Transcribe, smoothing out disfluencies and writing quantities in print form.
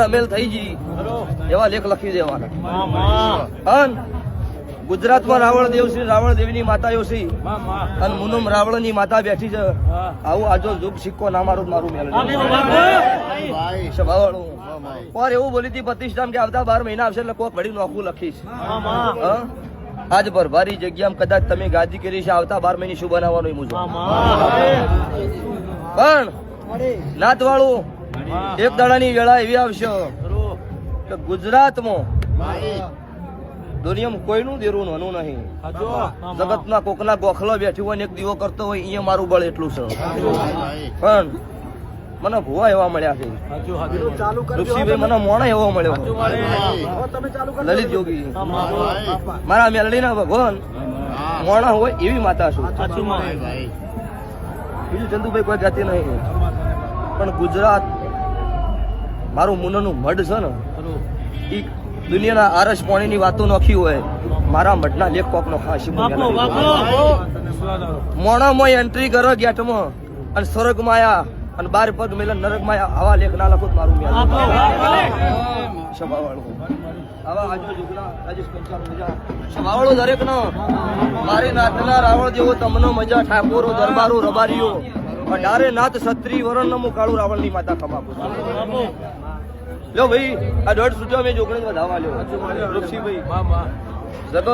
અમેલ થઈ ગઈ એવા લેખ લખી દેવાના. ગુજરાતમાં રાવણ દેવ શ્રી રાવણ દેવીની માતા યોશી અને મુનમ રાવણ ની માતા બેઠી છે. આવું આજો જુગ સિક્કો ના મારું મારું મેળ સભાવાળું પર એવું બોલી હતી પ્રતિષ્ઠાન કે આવતા 12 મહિના આવશે એટલે કોક વળી નોખું લખીશ. આજ ભરભારી જગ્યામાં કદાચ તમે ગાદી કરી છે આવતા 12 મહિને શું બનાવવાનું મુજબ પણ નાત વાળું એક દાડાની વેળા એવી આવશે કે ગુજરાતમાં દુનિયામાં કોઈનું દેરું નાનું નહીં. જગતના કોકના ગોખલો બેઠી હોય ને એક દીવો કરતો હોય અહીંયા મારું બળ એટલું છે. પણ મને ભુવા એવા મળ્યા છે, ઋષિભાઈ મને મોણા એવો મળ્યો, લલિત યોગી મારા મેલડીના ભગવાન મોણા હોય એવી માતા છું. બીજું ચંદુભાઈ કોઈ જાતિ નહીં. પણ ગુજરાત મારું મુનનું મઢ છે ને એ દુનિયાના આરસ પાણીની વાતો નોખી હોય મારા મઢના લેખ કોક નો ખાસ મોણામાં એન્ટ્રી કરો ગેટમાં અને સ્વર્ગ માયા અને 12 પગ મેલન નરક માયા આવા લેખ ના લખો મારું સભાવાળું આવા આજુ જુગના રાજેશ પંચાલ મજા સભાવાળું દરેક નો મારી નાથના રાવણ જેવો તમને મજા ઠાકોરો દરબારો રબારીઓ અઢારે નાથ છત્રી વરણ નમું કાળું રાવણ ની માતા ખમાપું. લો ભાઈ આ 1.5 મેં જોગણી વધાવવા લ્યો ઋષિભાઈ જગત